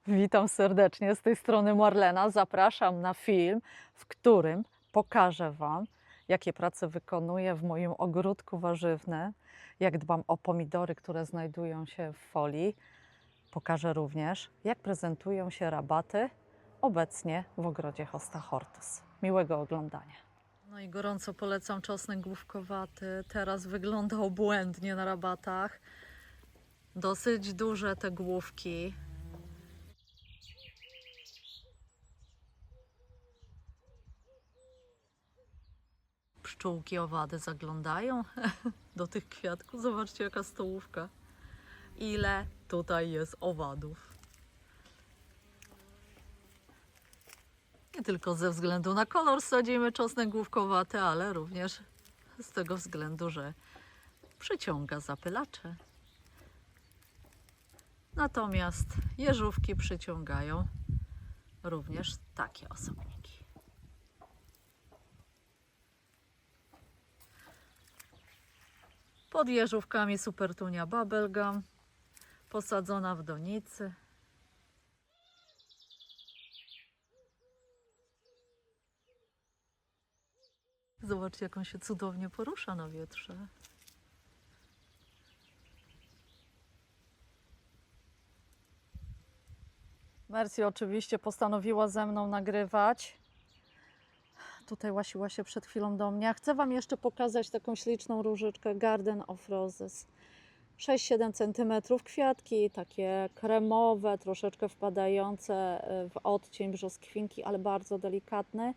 Witam serdecznie, z tej strony Marlena. Zapraszam na film, w którym pokażę Wam, jakie prace wykonuję w moim ogródku warzywnym, jak dbam o pomidory, które znajdują się w folii. Pokażę również, jak prezentują się rabaty obecnie w ogrodzie Hosta Hortus. Miłego oglądania. No i gorąco polecam czosnek główkowaty. Teraz wygląda obłędnie na rabatach. Dosyć duże te główki. Pszczółki, owady zaglądają do tych kwiatków. Zobaczcie, jaka stołówka. Ile tutaj jest owadów. Nie tylko ze względu na kolor sadzimy czosnek główkowaty, ale również z tego względu, że przyciąga zapylacze. Natomiast jeżówki przyciągają również takie osobniki. Pod jeżówkami supertunia bubblegum, posadzona w donicy. Zobaczcie, jak on się cudownie porusza na wietrze. Mercy oczywiście postanowiła ze mną nagrywać. Tutaj łasiła się przed chwilą do mnie. Chcę Wam jeszcze pokazać taką śliczną różyczkę Garden of Roses. 6-7 cm kwiatki, takie kremowe, troszeczkę wpadające w odcień brzoskwinki, ale bardzo delikatny.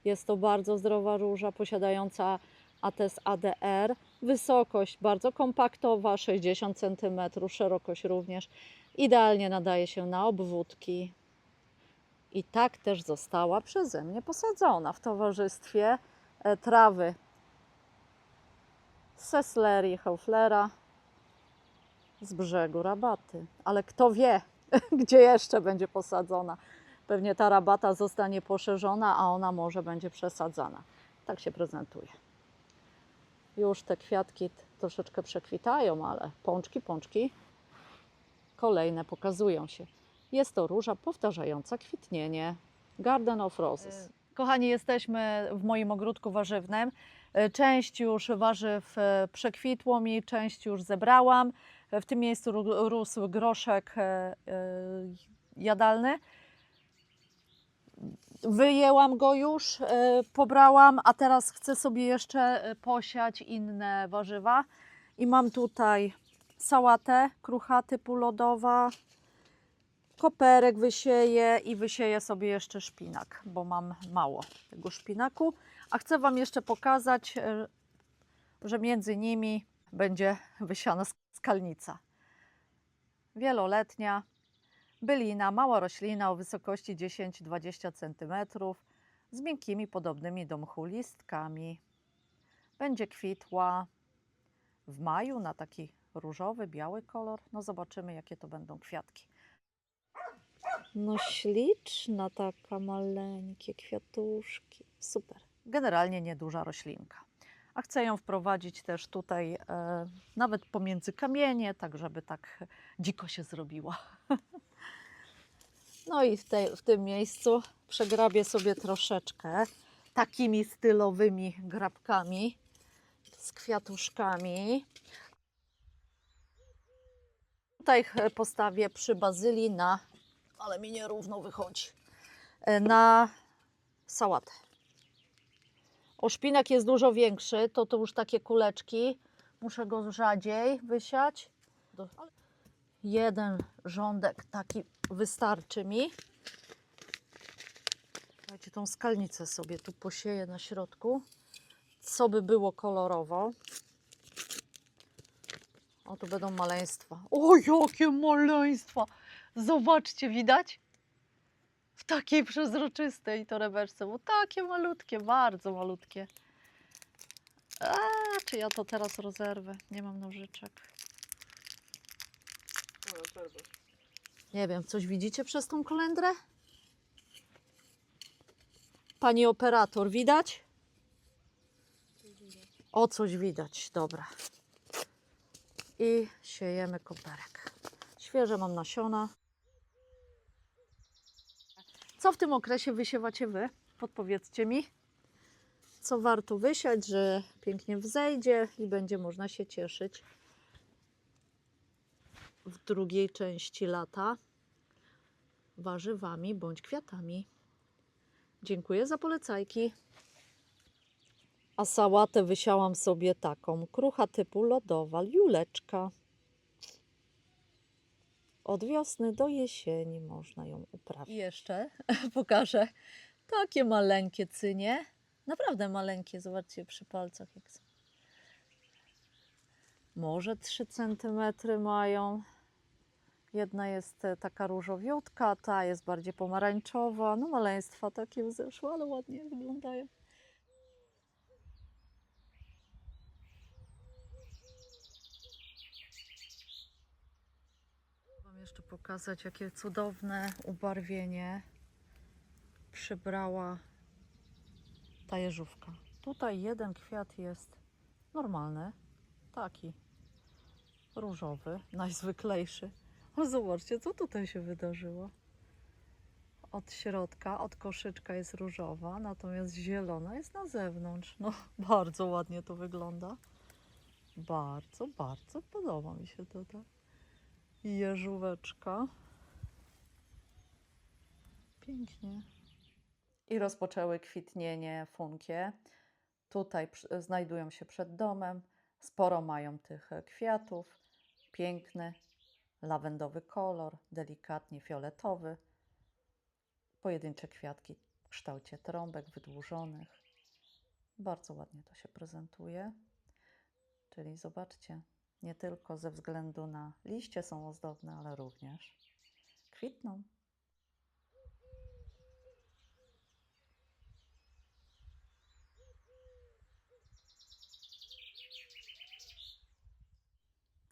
Jest to bardzo zdrowa róża, posiadająca atest ADR. Wysokość bardzo kompaktowa, 60 cm, szerokość również. Idealnie nadaje się na obwódki. I tak też została przeze mnie posadzona w towarzystwie trawy Sesslerii Hauflera z brzegu Rabaty. Ale kto wie, gdzie jeszcze będzie posadzona. Pewnie ta Rabata zostanie poszerzona, a ona może będzie przesadzana. Tak się prezentuje. Już te kwiatki troszeczkę przekwitają, ale pączki kolejne pokazują się. Jest to róża powtarzająca kwitnienie. Garden of Roses. Kochani, jesteśmy w moim ogródku warzywnym. Część już warzyw przekwitło mi, część już zebrałam. W tym miejscu rósł groszek jadalny. Wyjęłam go już, pobrałam, a teraz chcę sobie jeszcze posiać inne warzywa. I mam tutaj sałatę, krucha typu lodowa, koperek wysieję i wysieję sobie jeszcze szpinak, bo mam mało tego szpinaku. A chcę Wam jeszcze pokazać, że między nimi będzie wysiana skalnica. Wieloletnia, bylina, mała roślina o wysokości 10-20 cm z miękkimi, podobnymi do mchu listkami. Będzie kwitła w maju na taki różowy, biały kolor. No zobaczymy, jakie to będą kwiatki. No śliczna taka, maleńkie kwiatuszki. Super. Generalnie nieduża roślinka. A chcę ją wprowadzić też tutaj nawet pomiędzy kamienie, tak żeby tak dziko się zrobiła. No i w tym miejscu przegrabię sobie troszeczkę takimi stylowymi grabkami z kwiatuszkami. Tutaj postawię przy bazylii na, ale mi nierówno wychodzi, na sałatę. Oszpinak jest dużo większy, to już takie kuleczki. Muszę go rzadziej wysiać. Jeden rządek taki wystarczy mi. Słuchajcie, tą skalnicę sobie tu posieję na środku, co by było kolorowo. O, tu będą maleństwa. O, jakie maleństwa! Zobaczcie, widać? W takiej przezroczystej torebeczce, bo takie malutkie, bardzo malutkie. Czy ja to teraz rozerwę? Nie mam nożyczek. Nie wiem, coś widzicie przez tą kolendrę? Pani operator, widać? O, coś widać, dobra. I siejemy koperek. Świeże mam nasiona. Co w tym okresie wysiewacie Wy? Podpowiedzcie mi, co warto wysiać, że pięknie wzejdzie i będzie można się cieszyć w drugiej części lata warzywami bądź kwiatami. Dziękuję za polecajki. A sałatę wysiałam sobie taką, krucha typu lodowa, juleczka. Od wiosny do jesieni można ją uprawiać. I jeszcze pokażę takie maleńkie cynie. Naprawdę maleńkie, zobaczcie przy palcach jak są. Może 3 cm mają. Jedna jest taka różowiutka, ta jest bardziej pomarańczowa. No maleństwa takie wzeszły, ale ładnie wyglądają. Wam jeszcze pokazać, jakie cudowne ubarwienie przybrała ta jeżówka. Tutaj jeden kwiat jest normalny, taki różowy, najzwyklejszy. O, zobaczcie, co tutaj się wydarzyło. Od środka, od koszyczka jest różowa, natomiast zielona jest na zewnątrz. No, bardzo ładnie to wygląda. Bardzo, bardzo podoba mi się to. Jeżóweczka. Pięknie. I rozpoczęły kwitnienie funkie. Tutaj znajdują się przed domem. Sporo mają tych kwiatów. Piękny, lawendowy kolor, delikatnie fioletowy. Pojedyncze kwiatki w kształcie trąbek wydłużonych. Bardzo ładnie to się prezentuje. Czyli zobaczcie, nie tylko ze względu na liście są ozdobne, ale również kwitną.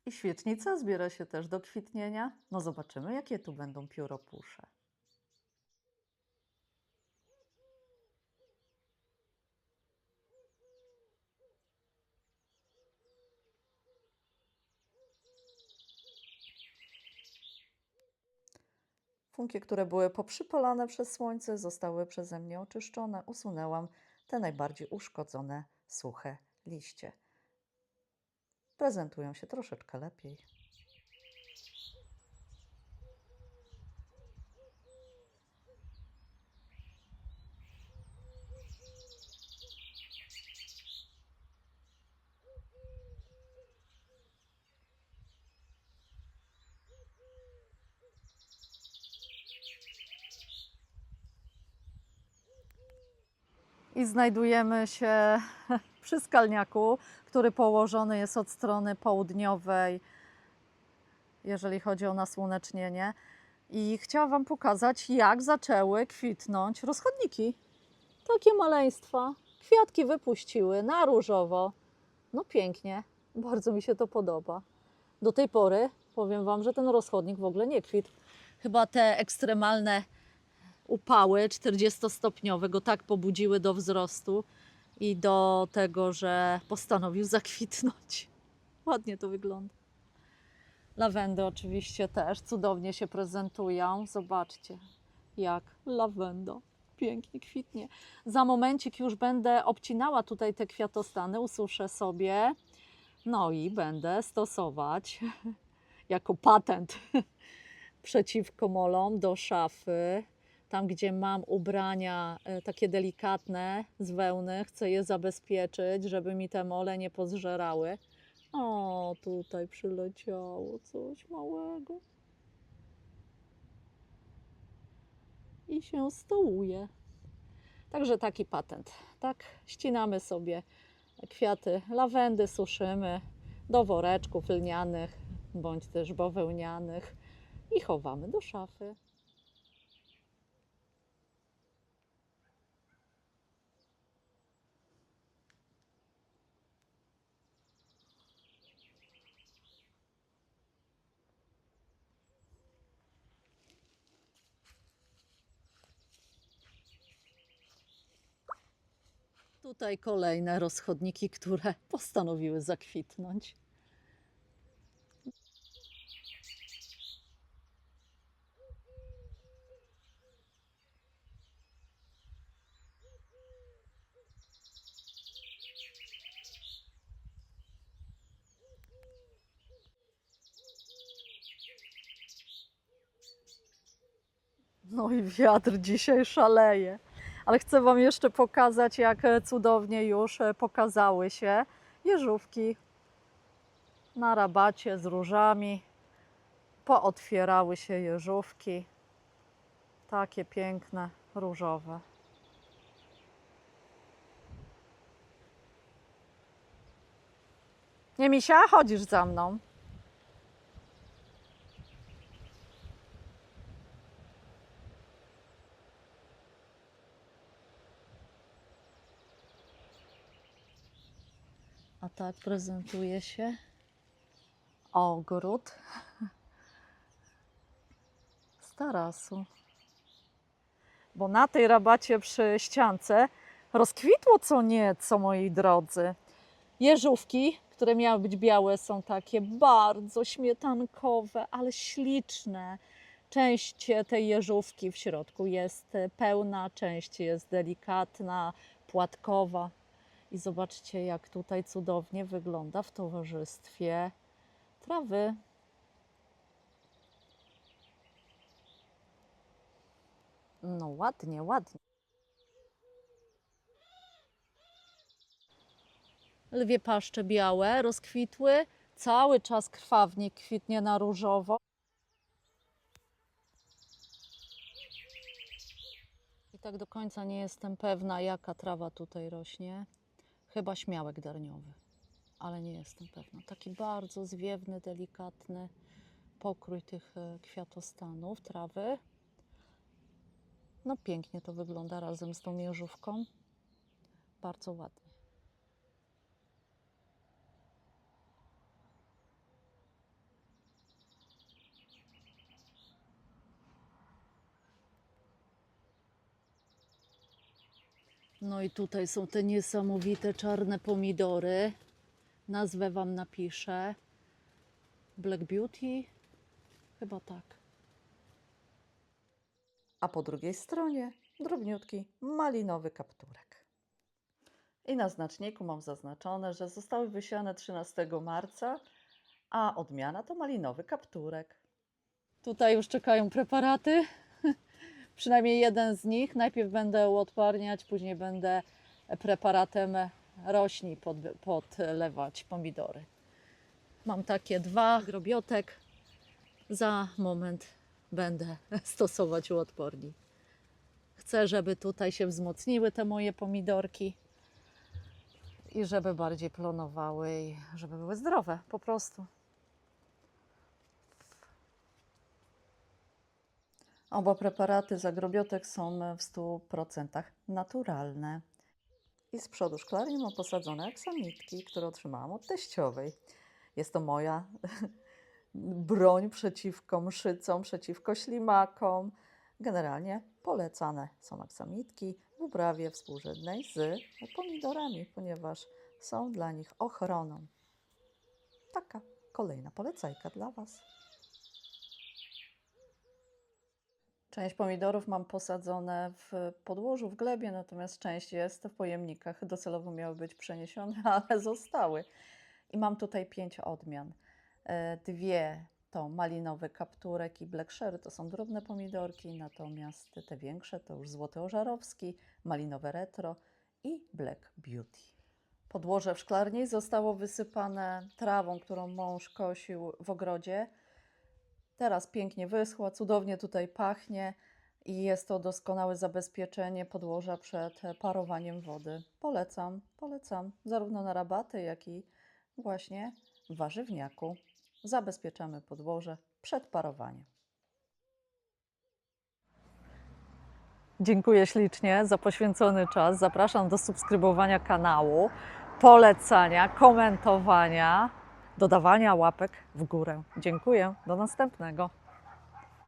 I świecznica zbiera się też do kwitnienia. No zobaczymy, jakie tu będą pióropusze. Funkie, które były poprzypalane przez słońce, zostały przeze mnie oczyszczone. Usunęłam te najbardziej uszkodzone, suche liście. Prezentują się troszeczkę lepiej. I znajdujemy się przy skalniaku, który położony jest od strony południowej, jeżeli chodzi o nasłonecznienie. I chciałam Wam pokazać, jak zaczęły kwitnąć rozchodniki. Takie maleństwa. Kwiatki wypuściły na różowo. No pięknie, bardzo mi się to podoba. Do tej pory powiem Wam, że ten rozchodnik w ogóle nie kwitł. Chyba te ekstremalne upały 40-stopniowe go tak pobudziły do wzrostu i do tego, że postanowił zakwitnąć. Ładnie to wygląda. Lawendy oczywiście też cudownie się prezentują. Zobaczcie, jak lawenda pięknie kwitnie. Za momencik już będę obcinała tutaj te kwiatostany, ususzę sobie. No i będę stosować jako patent przeciwko molom do szafy. Tam, gdzie mam ubrania takie delikatne z wełny, chcę je zabezpieczyć, żeby mi te mole nie pozżerały. O, tutaj przyleciało coś małego. I się stołuje. Także taki patent. Tak, ścinamy sobie kwiaty lawendy, suszymy do woreczków lnianych bądź też bawełnianych i chowamy do szafy. Tutaj kolejne rozchodniki, które postanowiły zakwitnąć. No i wiatr dzisiaj szaleje. Ale chcę Wam jeszcze pokazać, jak cudownie już pokazały się jeżówki na rabacie z różami. Pootwierały się jeżówki. Takie piękne, różowe. Nie, Misia, chodzisz za mną. A tak prezentuje się ogród z tarasu. Bo na tej rabacie przy ściance rozkwitło co nieco, moi drodzy. Jeżówki, które miały być białe, są takie bardzo śmietankowe, ale śliczne. Część tej jeżówki w środku jest pełna, część jest delikatna, płatkowa. I zobaczcie, jak tutaj cudownie wygląda w towarzystwie trawy. No ładnie, ładnie. Lwie paszcze białe rozkwitły, cały czas krwawnik kwitnie na różowo. I tak do końca nie jestem pewna, jaka trawa tutaj rośnie. Chyba śmiałek darniowy, ale nie jestem pewna. Taki bardzo zwiewny, delikatny pokrój tych kwiatostanów, trawy. No pięknie to wygląda razem z tą jeżówką. Bardzo ładnie. No i tutaj są te niesamowite czarne pomidory. Nazwę Wam napiszę. Black Beauty? Chyba tak. A po drugiej stronie drobniutki malinowy kapturek. I na znaczniku mam zaznaczone, że zostały wysiane 13 marca, a odmiana to malinowy kapturek. Tutaj już czekają preparaty. Przynajmniej jeden z nich. Najpierw będę uodparniać, później będę preparatem rośni podlewać pomidory. Mam takie 2 grobiotek. Za moment będę stosować uodpornik. Chcę, żeby tutaj się wzmocniły te moje pomidorki i żeby bardziej plonowały i żeby były zdrowe po prostu. Oba preparaty z agrobiotek są w 100% naturalne. I z przodu szklarni mam posadzone aksamitki, które otrzymałam od teściowej. Jest to moja broń przeciwko mszycom, przeciwko ślimakom. Generalnie polecane są aksamitki w uprawie współrzędnej z pomidorami, ponieważ są dla nich ochroną. Taka kolejna polecajka dla Was. Część pomidorów mam posadzone w podłożu, w glebie, natomiast część jest w pojemnikach. Docelowo miały być przeniesione, ale zostały. I mam tutaj 5 odmian. 2 to malinowy kapturek i black sherry, to są drobne pomidorki, natomiast te większe to już złoty ożarowski, malinowe retro i black beauty. Podłoże w szklarni zostało wysypane trawą, którą mąż kosił w ogrodzie. Teraz pięknie wyschła, cudownie tutaj pachnie i jest to doskonałe zabezpieczenie podłoża przed parowaniem wody. Polecam, polecam, zarówno na rabaty, jak i właśnie w warzywniaku. Zabezpieczamy podłoże przed parowaniem. Dziękuję ślicznie za poświęcony czas. Zapraszam do subskrybowania kanału, polecania, komentowania, dodawania łapek w górę. Dziękuję. Do następnego.